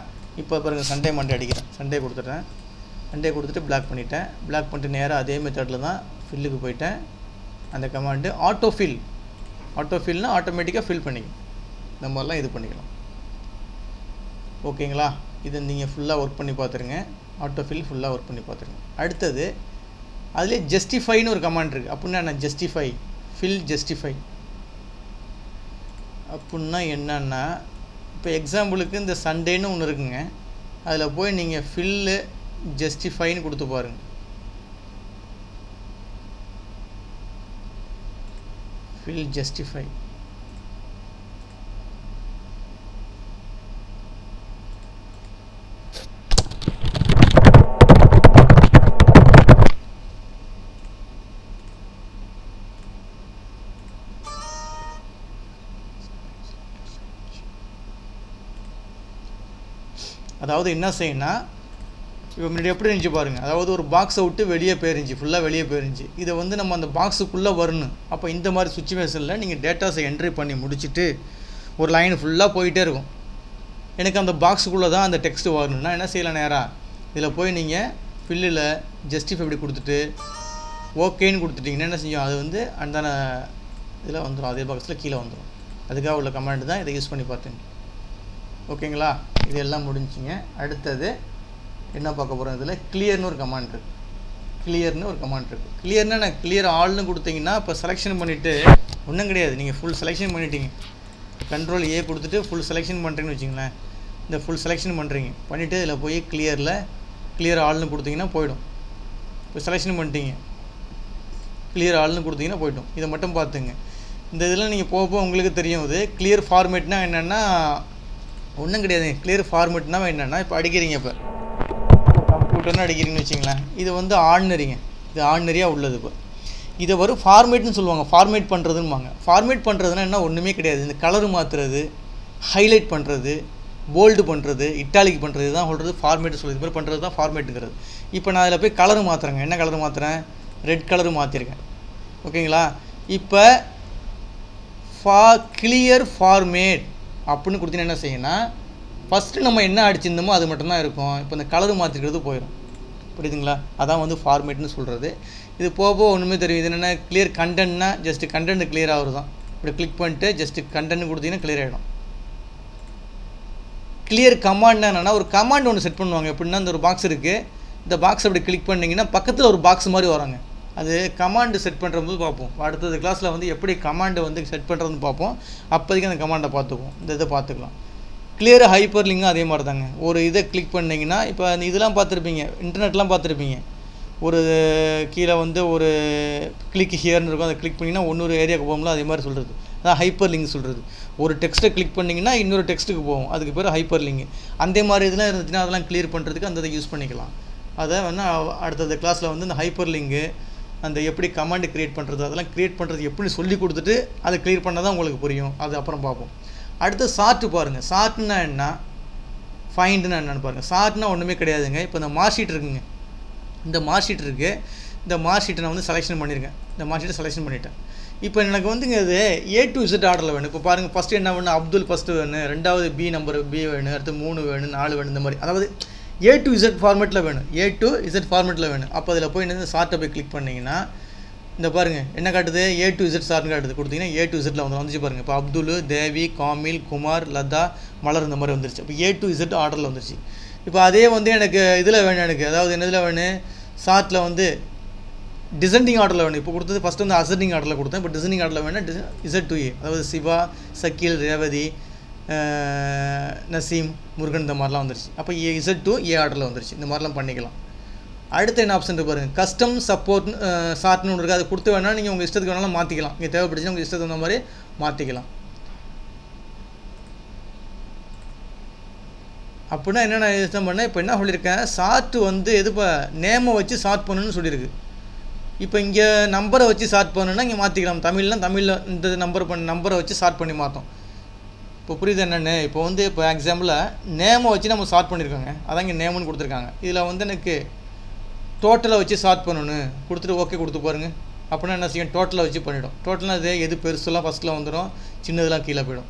இப்போ பாருங்கள், சண்டே மண்டே அடிக்கிறேன். சண்டே கொடுத்துட்டேன். சண்டே கொடுத்துட்டு பிளாக் பண்ணிட்டேன். பிளாக் பண்ணிட்டு நேராக அதே மெத்தடில் தான் ஃபில்லுக்கு போயிட்டேன். அந்த கமாண்டு ஆட்டோஃபில்னால் ஆட்டோமேட்டிக்காக ஃபில் பண்ணிக்கும். இந்த மாதிரிலாம் இது பண்ணிக்கலாம். ஓகேங்களா? இதை நீங்கள் ஃபுல்லாக ஒர்க் பண்ணி பார்த்துருங்க. ஆட்டோஃபில் ஃபுல்லாக ஒர்க் பண்ணி பார்த்துருங்க. அடுத்தது அதிலே ஜஸ்டிஃபைன்னு ஒரு கமாண்ட் இருக்குது. அப்படின்னா என்ன, ஜஸ்டிஃபை அப்படின்னா என்னன்னா, இப்போ எக்ஸாம்பிளுக்கு இந்த சண்டேன்னு ஒன்று இருக்குங்க. அதில் போய் நீங்கள் ஃபில்லு ஜஸ்டிஃபைன்னு கொடுத்து பாருங்கள். Fill justify. அதாவது என்ன செய்யணும்னா, இப்போ முன்னாடி எப்படி இருந்துச்சு பாருங்கள். அதாவது ஒரு பாக்ஸை விட்டு வெளியே போயிருந்துச்சு, ஃபுல்லாக வெளியே போயிருந்துச்சு. இதை வந்து நம்ம அந்த பாக்ஸுக்குள்ளே வரணும். அப்போ இந்த மாதிரி சுச்சுவேஷனில் நீங்கள் டேட்டாஸை என்ட்ரி பண்ணி முடிச்சுட்டு ஒரு லைன் ஃபுல்லாக போயிட்டே இருக்கும். எனக்கு அந்த பாக்ஸுக்குள்ளே தான் அந்த டெக்ஸ்ட் வரணும்னா என்ன செய்யலாம், நேராக இதில் போய் நீங்கள் ஃபில்லில் ஜஸ்டிஃபை இப்படி கொடுத்துட்டு ஓகேன்னு கொடுத்துட்டிங்கன்னா என்ன செய்யும், அது வந்து அந்த இதில் வந்துடும், அதே பாக்ஸில் கீழே வந்துடும். அதுக்காக உள்ள கமாண்ட் தான் இதை யூஸ் பண்ணி பார்த்தேங்க. ஓகேங்களா? இது எல்லாம் முடிஞ்சிங்க. அடுத்தது என்ன பார்க்க போகிறோம், இதில் கிளியர்னு ஒரு கமாண்ட் இருக்குது. கிளியர்னா நான் கிளியர் ஆல்னு கொடுத்தீங்கன்னா இப்போ செலெக்ஷன் பண்ணிவிட்டு ஒன்றும் கிடையாது, நீங்கள் ஃபுல் செலெக்ஷன் பண்ணிட்டீங்க. கண்ட்ரோல் ஏ கொடுத்துட்டு ஃபுல் செலெக்ஷன் பண்ணுறீங்கன்னு வச்சிங்களேன். இந்த ஃபுல் செலெக்ஷன் பண்ணிவிட்டு இதில் போய் கிளியர் ஆல்னு கொடுத்தீங்கன்னா போய்டும். இப்போ செலெக்ஷன் பண்ணிட்டீங்க, கிளியர் ஆல்னு கொடுத்தீங்கன்னா போய்டும். இதை மட்டும் பார்த்துங்க. இந்த இதில் நீங்கள் போக உங்களுக்கு தெரியும். இது கிளியர் ஃபார்மேட்னா என்னென்னா ஒன்றும் கிடையாது. கிளியர் ஃபார்மேட்னா என்னென்னா இப்போ அடிக்கிறீங்க, இப்போ கம்ப்யூட்டர்னு அடிக்கிறீங்கன்னு வச்சிங்களேன். இது வந்து ஆர்டினரிங்க, இது ஆர்டினரியாக உள்ளது. இப்போ இதை வரும் ஃபார்மேட்னு சொல்லுவாங்க, ஃபார்மேட் பண்ணுறதுன்னுவாங்க. ஃபார்மேட் பண்ணுறதுனா என்ன, ஒன்றுமே கிடையாது. இந்த கலரு மாற்றுறது, ஹைலைட் பண்ணுறது, போல்டு பண்ணுறது, இட்டாலிக் பண்ணுறது தான் சொல்கிறது ஃபார்மேட் சொல்லுது. இது மாதிரி பண்ணுறது தான் ஃபார்மேட்டுங்கிறது. இப்போ நான் அதில் போய் கலரு மாற்றுறேங்க. என்ன கலரு மாற்றுறேன், ரெட் கலரு மாற்றிருக்கேன். ஓகேங்களா. இப்போ கிளியர் ஃபார்மேட் அப்படின்னு கொடுத்தீங்கன்னா என்ன செய்யணும்னா, ஃபஸ்ட்டு நம்ம என்ன அடிச்சிருந்தோமோ அது மட்டும்தான் இருக்கும். இப்போ இந்த கலரு மாற்றிக்கிறது போயிடும். புரியுதுங்களா. அதான் வந்து ஃபார்மேட்னு சொல்கிறது. இது போக ஒன்றுமே தெரியும். இது என்னென்னா கிளியர் கண்டென்ட்னா ஜஸ்ட்டு கண்டென்ட் கிளியர் ஆகுது தான். இப்படி கிளிக் பண்ணிட்டு ஜஸ்ட்டு கண்டென்ட் கொடுத்தீங்கன்னா கிளியர் ஆகிடும். கிளியர் கமாண்ட்னா என்னென்னா, ஒரு கமாண்ட் ஒன்று செட் பண்ணுவாங்க. எப்படின்னா, இந்த ஒரு பாக்ஸ் இருக்குது, இந்த பாக்ஸ் அப்படி கிளிக் பண்ணிங்கன்னா பக்கத்தில் ஒரு பாக்ஸ் மாதிரி வராங்க. அது கமாண்டு செட் பண்ணுறபோது பார்ப்போம். அடுத்தது கிளாஸில் வந்து எப்படி கமாண்டை வந்து செட் பண்ணுறதுன்னு பார்ப்போம். அப்போதைக்கு அந்த கமாண்டை பார்த்துக்குவோம். இந்த இதை பார்த்துக்கலாம். கிளியர் ஹைப்பர் லிங்கும் அதே மாதிரி தாங்க. ஒரு இதை கிளிக் பண்ணிங்கன்னா, இப்போ அந்த இதெல்லாம் பார்த்துருப்பீங்க, இன்டர்நெட்லாம் பார்த்துருப்பீங்க. ஒரு கீழே வந்து ஒரு கிளிக் ஹியர்னு இருக்கும், அதை கிளிக் பண்ணிங்கன்னா இன்னொரு ஏரியாவுக்கு போகும்ல, அதே மாதிரி சொல்கிறது. அதான் ஹைப்பர் லிங்க் சொல்கிறது. ஒரு டெக்ஸ்ட்டை கிளிக் பண்ணிங்கன்னா இன்னொரு டெக்ஸ்ட்டுக்கு போகும், அதுக்கு பேர் ஹைப்பர் லிங்க். அந்த மாதிரி இதெல்லாம் இருந்துச்சுன்னா அதெல்லாம் கிளியர் பண்ணுறதுக்கு அந்த இதை யூஸ் பண்ணிக்கலாம். அதை வேணால் அடுத்தது கிளாஸில் வந்து இந்த ஹைப்பர் லிங்கு, அந்த எப்படி கமாண்ட் க்ரியேட் பண்ணுறது, அதெல்லாம் க்ரியேட் பண்ணுறது எப்படி சொல்லி கொடுத்துட்டு அதை கிளியர் பண்ணால் தான் உங்களுக்கு புரியும். அது அப்புறம் பார்ப்போம். அடுத்து சார்ட்டு பாருங்கள். சார்ட்னா என்ன, ஃபைண்டுனா என்னென்னு பாருங்கள். சார்ட்னா ஒன்றுமே கிடையாதுங்க. இப்போ இந்த மார்க் ஷீட் இருக்குங்க, இந்த மார்க் ஷீட் இருக்குது. இந்த மார்க் ஷீட்டை நான் வந்து செலெக்ஷன் பண்ணியிருக்கேன். இந்த மார்க் ஷீட்டை செலெக்ஷன் பண்ணிட்டேன். இப்போ எனக்கு வந்துங்க இது A to Z ஆர்டரில் வேணும். இப்போ பாருங்கள், ஃபஸ்ட்டு என்ன வேணும், அப்துல் ஃபஸ்ட்டு வேணும், ரெண்டாவது B நம்பர் B வேணும், அடுத்து 3 வேணும், 4 வேணும், இந்த மாதிரி. அதாவது A to Z ஃபார்மேட்டில் வேணும், A to Z ஃபார்மேட்டில் வேணும். அப்போ அதில் போய் இந்த சார்ட்டை போய் கிளிக் பண்ணிங்கன்னா இந்த பாருங்கள் என்ன காட்டுது, A to Z சார்ட்னு காட்டுது. கொடுத்தீங்கன்னா A to Zல வந்துச்சு பாருங்கள். இப்போ அப்துல், தேவி, காமில், குமார், லதா, மலர் இந்த மாதிரி வந்துருச்சு. இப்போ A to Z ஆர்டரில் வந்துருச்சு. இப்போ அதே வந்து எனக்கு இதில் வேணும், எனக்கு அதாவது என்னதில் வேணும், சார்ட்டில் வந்து டிசெண்டிங் ஆர்டரில் வேணும். இப்போ கொடுத்தது ஃபஸ்ட்டு வந்து அசெண்டிங் ஆர்டரில் கொடுத்தேன். இப்போ டிசெண்டிங் ஆர்டரில் வேணும், Z to A. அதாவது சிவா, சக்கீல், ரேவதி, நசீம், முருகன் இந்த மாதிரிலாம் வந்துருச்சு. அப்போ Z to A ஆர்டரில் வந்துருச்சு. இந்த மாதிரிலாம் பண்ணிக்கலாம். அடுத்து என்ன ஆப்ஷன் இருக்குது பாருங்கள், கஸ்டம் சப்போர்ட் சார்ட்னு ஒன்று இருக்குது. அது கொடுத்து வேணால் நீங்கள் உங்கள் இஷ்டத்துக்கு வேணாலும் மாற்றிக்கலாம். நீங்கள் தேவைப்படுச்சுன்னா உங்கள் இஷ்டத்துக்கு அந்த மாதிரி மாற்றிக்கலாம். அப்படின்னா என்ன நான் இஷ்டம் பண்ணேன், இப்போ என்ன சொல்லியிருக்கேன், சார்ட்டு வந்து எது இப்போ நேமை வச்சு சார்ட் பண்ணணும்னு சொல்லியிருக்கு. இப்போ இங்கே நம்பரை வச்சு சார்ட் பண்ணணுன்னா இங்கே மாற்றிக்கலாம். தமிழில் இந்த நம்பரை வச்சு சார்ட் பண்ணி மாற்றோம். இப்போ புரியுது என்னென்னு. இப்போ வந்து இப்போ எக்ஸாம்பிளில் நேமை வச்சு நம்ம சார்ட் பண்ணியிருக்கோங்க, அதான் இங்கே நேமுன்னு கொடுத்துருக்காங்க. இதில் வந்து எனக்கு டோட்டலை வச்சு சார்ட் பண்ணணும் கொடுத்துட்டு ஓகே கொடுத்து பாருங்கள். அப்படின்னா என்ன செய்யும், டோட்டலை வச்சு பண்ணிவிடும். டோட்டலாக இது எது பெருசுலாம் ஃபஸ்ட்டில் வந்துடும், சின்னதெல்லாம் கீழே போயிடும்.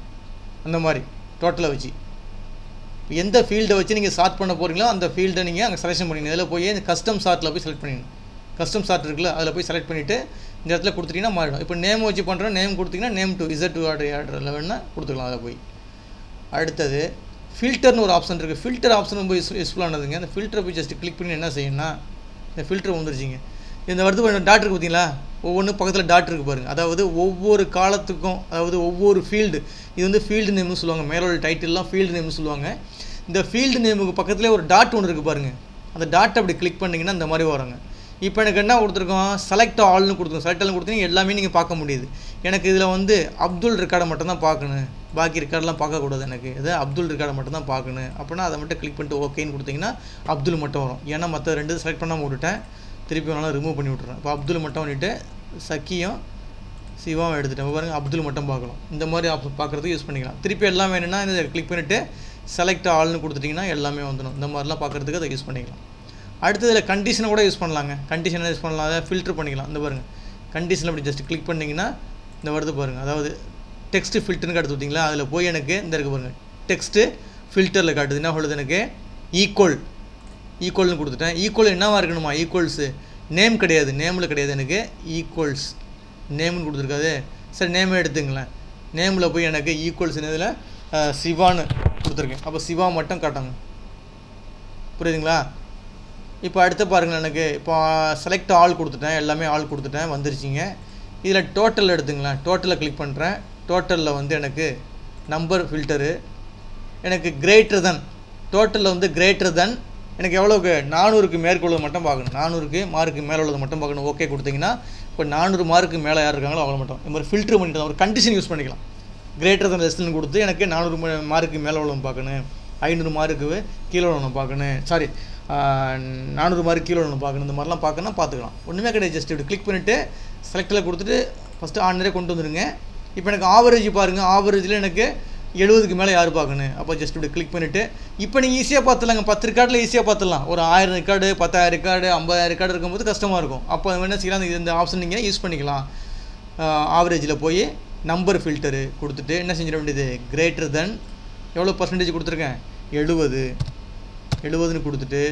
அந்த மாதிரி டோட்டலை வச்சு இப்போ எந்த ஃபீல்டை வச்சு நீங்கள் சார்ட் பண்ண போகிறீங்களோ அந்த ஃபீல்டை நீங்கள் அங்கே செலெக்ஷன் பண்ணிக்கணும். இதில் போய் இந்த கஸ்டம் சார்ட்டில் போய் செலக்ட் பண்ணிடணும். கஸ்டம் சார்ட் இருக்குல்ல, அதில் போய் செலக்ட் பண்ணிவிட்டு இந்த இடத்துல கொடுத்துட்டிங்கன்னா மாறிடும். இப்போ நேம் வச்சு பண்ணுறோம், நேம் கொடுத்திங்கன்னா நேம் to Z to ஆர்டரில் வேணால் கொடுத்துக்கலாம். அதில் போய் அடுத்தது ஃபில்டர்னு ஒரு ஆப்ஷன் இருக்குது. ஃபில்டர் ஆப்ஷன் ரொம்ப யூஸ்ஃபுல்லானதுங்க. அந்த ஃபில்டரை போய் ஜஸ்ட் கிளிக் பண்ணி என்ன செய்யணும்னா இந்த ஃபில்டர் வந்துருச்சிங்க. இந்த வருது டாட் இருக்குது பார்த்தீங்களா, ஒவ்வொன்றும் பக்கத்தில் டாட் இருக்குது பாருங்கள். அதாவது ஒவ்வொரு காலத்துக்கும், அதாவது ஒவ்வொரு ஃபீல்டு, இது வந்து ஃபீல்டு நேம்னு சொல்லுவாங்க. மேலோட டைட்டில்லாம் ஃபீல்டு நேம்னு சொல்லுவாங்க. இந்த ஃபீல்டு நேமுக்கு பக்கத்துலேயே ஒரு டாட் ஒன்று இருக்குது பாருங்கள். அந்த டாட்டை அப்படி கிளிக் பண்ணிங்கன்னா இந்த மாதிரி வருங்க. இப்போ எனக்கு என்ன கொடுத்துருக்கோம், செலக்ட் ஆல்னு கொடுத்துருக்கோம். செலக்ட் ஆல்னு கொடுத்தீங்கன்னா எல்லாமே நீங்கள் பார்க்க முடியுது. எனக்கு இதில் வந்து அப்துல் ரெக்கார்டை மட்டும்தான் பார்க்கணும், பாக்கி ரெக்கார்டெலாம் பார்க்கக்கூடாது. எனக்கு இது அப்துல் ரெக்கார்டை மட்டும்தான் பார்க்கணும். அப்படின்னா அதை மட்டும் கிளிக் பண்ணிட்டு ஓகேன்னு கொடுத்தீங்கன்னா அப்துல் மட்டும் வரும். ஏன்னா மற்ற ரெண்டு செலக்ட் பண்ணாமல் விட்டுட்டேன், திருப்பி வேணாலும் ரிமூவ் பண்ணி விட்டுறேன். இப்போ அப்துல் மட்டும் பண்ணிவிட்டு சக்கியும் சிவாவும் எடுத்துகிட்டேன். பாருங்கள், அப்துல் மட்டும் பார்க்கலாம். இந்த மாதிரி ஆப்ஷன் பார்க்குறதுக்கு யூஸ் பண்ணிக்கலாம். திருப்பி எல்லாம் வேணும்னா இந்த கிளிக் பண்ணிவிட்டு செலக்ட் ஆல்னு கொடுத்துட்டிங்கன்னா எல்லாமே வந்துடும். இந்த மாதிரிலாம் பார்க்குறதுக்கு அதை யூஸ் பண்ணிக்கலாம். அடுத்து இதில் கண்டிஷனை கூட யூஸ் பண்ணலாங்க. கண்டிஷனை யூஸ் பண்ணலாம், அதை ஃபில்ட்ரு பண்ணிக்கலாம். இந்த பாருங்கள், கண்டிஷன் அப்படி ஜஸ்ட் கிளிக் பண்ணிங்கன்னா இந்த வருது பாருங்கள். அதாவது டெக்ஸ்ட்டு ஃபில்டர்னு காட்டுது பார்த்தீங்களா, அதில் போய் எனக்கு இந்த இருக்குது பாருங்கள், டெக்ஸ்ட்டு ஃபில்டரில் காட்டுது. என்ன சொல்லுது, எனக்கு ஈக்குவல்னு கொடுத்துட்டேன். ஈக்குவல் என்னவா இருக்கணுமா, ஈக்குவல்ஸு நேம் கிடையாது, நேமில் கிடையாது, எனக்கு ஈக்குவல்ஸ் நேம்னு கொடுத்துருக்காது. சரி, நேமே எடுத்துங்களேன். நேமில் போய் எனக்கு ஈக்குவல்ஸ் இதில் சிவான்னு கொடுத்துருக்கேன். அப்போ சிவா மட்டும் காட்டாங்க. புரியுதுங்களா. இப்போ அடுத்து பாருங்கள், எனக்கு இப்போ செலக்ட் ஆல் கொடுத்துட்டேன், எல்லாமே ஆல் கொடுத்துட்டேன், வந்துருச்சிங்க. இதில் டோட்டல் எடுத்துங்களேன். டோட்டலை கிளிக் பண்ணுறேன். டோட்டலில் வந்து எனக்கு நம்பர் ஃபில்டரு, எனக்கு கிரேட்டர் தென், டோட்டலில் வந்து கிரேட்டர் தென் எனக்கு எவ்வளோக்கு 400க்கு மேற்கொள்ளது மட்டும் பார்க்கணும், 400க்கு மார்க்கு மேலே உள்ளது மட்டும் பார்க்கணும். ஓகே கொடுத்தீங்கன்னா இப்போ 400 மார்க்கு மேலே யார் இருக்காங்களோ அவங்கள மட்டும் இது மாதிரி ஃபில்ட்ரு பண்ணிட்டு ஒரு கண்டிஷன் யூஸ் பண்ணிக்கலாம். கிரேட்டர் தன் லெஸ்ன்னு கொடுத்து எனக்கு 400 மார்க்கு மேலே உள்ளவங்க பார்க்கணும், 500 மார்க்கு கீழே உள்ளவங்க பார்க்கணும், 400 மார்க்கு கீழே உள்ளவங்க பார்க்கணும், இந்த மாதிரிலாம் பார்க்கணும் பார்த்துக்கலாம். ஒன்றுமே கிடையாது. ஜஸ்ட் இப்படி கிளிக் பண்ணிவிட்டு செலக்டில் கொடுத்துட்டு ஃபஸ்ட்டு ஆன்லைனே கொண்டு வந்துடுங்க. இப்போ எனக்கு ஆவரேஜ் பாருங்கள், ஆவரேஜில் எனக்கு 70க்கு மேலே யார் பார்க்கணும். அப்போ ஜஸ்ட் இப்படி கிளிக் பண்ணிவிட்டு இப்போ நீங்கள் ஈஸியாக பார்த்துலாங்க. 10 ரெக்கார்டில் ஈஸியாக பார்த்துடலாம். ஒரு 1000 ரெக்கார்டு 10,000 ரெக்கார்டு 50,000 ரெக்கார்டு இருக்கும்போது கஷ்டமாக இருக்கும். அப்போ என்ன செய்யலாம், இந்த ஆப்ஷன் நீங்கள் யூஸ் பண்ணிக்கலாம். ஆவரேஜில் போய் நம்பர் ஃபில்டரு கொடுத்துட்டு என்ன செஞ்சிட வேண்டியது, கிரேட்டர் தென் எவ்வளோ பர்சன்டேஜ் கொடுத்துருக்கேன் 70ன்னு கொடுத்துட்டு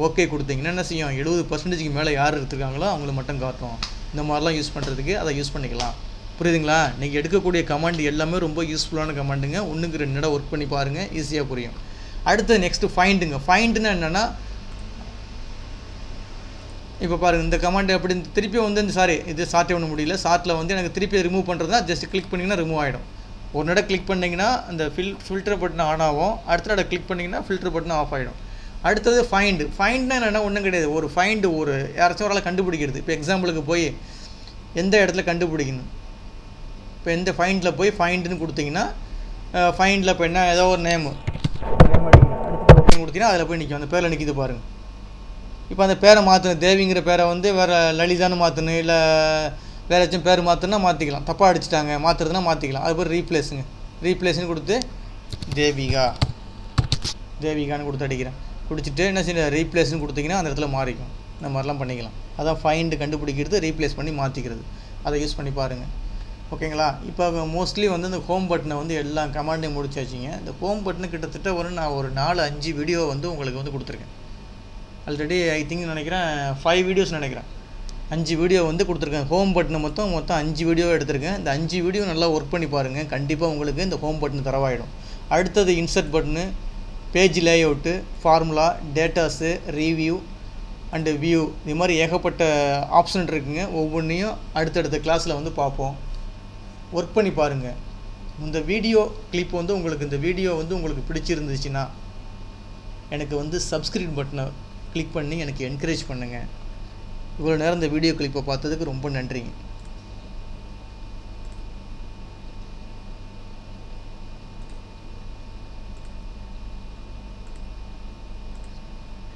ஓகே கொடுத்தீங்கன்னா என்ன செய்யும், 70% மேலே யார் எடுத்துருக்காங்களோ அவங்கள மட்டும் காட்டும். இந்த மாதிரிலாம் யூஸ் பண்ணுறதுக்கு அதை யூஸ் பண்ணிக்கலாம். புரியுதுங்களா? நீங்கள் எடுக்கக்கூடிய கமாண்ட் எல்லாமே ரொம்ப யூஸ்ஃபுல்லான கமாண்டுங்க. 1க்கு 2 இடம் ஒர்க் பண்ணி பாருங்கள், ஈஸியாக புரியும். அடுத்து நெக்ஸ்ட்டு ஃபைண்டுங்க. ஃபைண்டுன்னா என்னென்னா, இப்போ பாருங்கள் இந்த கமாண்ட் எப்படி திருப்பி வந்து இது சார்ட்டே ஒன்று முடியல. சார்ட்டில் வந்து எனக்கு திருப்பி ரிமூவ் பண்ணுறதுனா ஜஸ்ட் கிளிக் பண்ணிங்கன்னா ரிமூவ் ஆகிடும். ஒரு நட கிளிக் பண்ணிங்கன்னா அந்த ஃபில்டர் பட்டன் ஆன் ஆகும், அடுத்த நட கிளிக் பண்ணிங்கன்னா ஃபில்டர் பட்டன் ஆஃப் ஆகிடும். அடுத்தது ஃபைண்டுனா என்னென்னா ஒன்றும் கிடையாது. ஒரு ஃபைண்டு ஒரு யாராச்சும் ஒரு ஆளை கண்டுபிடிக்கிறது. இப்போ எக்ஸாம்பிளுக்கு போய் எந்த இடத்துல கண்டுபிடிக்கணும், இப்போ எந்த ஃபைண்டில் போய் ஃபைண்டுன்னு கொடுத்தீங்கன்னா ஃபைண்டில் இப்போ என்ன ஏதோ ஒரு நேம் அடிக்கணும் கொடுத்தீங்கன்னா அதில் போய் நிற்கும். அந்த பேரில் நிற்கிது பாருங்கள். இப்போ அந்த பேரை மாற்றணும், தேவிங்கிற பேரை வந்து வேறு லலிதான்னு மாற்றணும், இல்லை வேறு ஏதாச்சும் பேர் மாற்றணுன்னா மாற்றிக்கலாம். தப்பாக அடிச்சிட்டாங்க மாற்றுறதுனா மாற்றிக்கலாம். அது பேர் ரீப்ளேஸ்ன்னு கொடுத்து தேவிகான்னு கொடுத்து அடிக்கிறேன். குடிச்சிட்டு என்ன செய்ய ரீப்ளேஸ்ன்னு கொடுத்தீங்கன்னா அந்த இடத்துல மாறிக்கும். இந்த மாதிரிலாம் பண்ணிக்கலாம். அதான் ஃபைண்டு கண்டுபிடிக்கிறது, ரீப்ளேஸ் பண்ணி மாற்றிக்கிறது. அதை யூஸ் பண்ணி பாருங்கள். ஓகேங்களா? இப்போ மோஸ்ட்லி வந்து இந்த ஹோம் பட்டனை வந்து எல்லா கமாண்டையும் முடிச்சாச்சுங்க. இந்த ஹோம் பட்டனு கிட்டத்தட்ட நான் ஒரு 4-5 வீடியோ வந்து உங்களுக்கு வந்து கொடுத்துருக்கேன். ஆல்ரெடி ஐ திங்க் நினைக்கிறேன் 5 வீடியோஸ் நினைக்கிறேன். 5 வீடியோ வந்து கொடுத்துருக்கேன். ஹோம் பட்டனை மொத்தம் 5 வீடியோ எடுத்திருக்கேன். இந்த 5 வீடியோ நல்லா ஒர்க் பண்ணி பாருங்கள். கண்டிப்பாக உங்களுக்கு இந்த ஹோம் பட்டன் தரவாயிடும். அடுத்தது insert button, page layout, formula, datas, review and view, இது மாதிரி ஏகப்பட்ட ஆப்ஷன் இருக்குங்க. ஒவ்வொன்றையும் அடுத்தடுத்த கிளாஸில் வந்து பார்ப்போம். ஒர்க் பண்ணி பாருங்கள். இந்த வீடியோ கிளிப் வந்து இந்த வீடியோ வந்து உங்களுக்கு பிடிச்சிருந்துச்சுன்னா எனக்கு வந்து சப்ஸ்கிரைப் பட்டனை கிளிக் பண்ணி எனக்கு என்கரேஜ் பண்ணுங்கள். இவ்வளோ நேரம் இந்த வீடியோ கிளிப்பை பார்த்ததுக்கு ரொம்ப நன்றிங்க.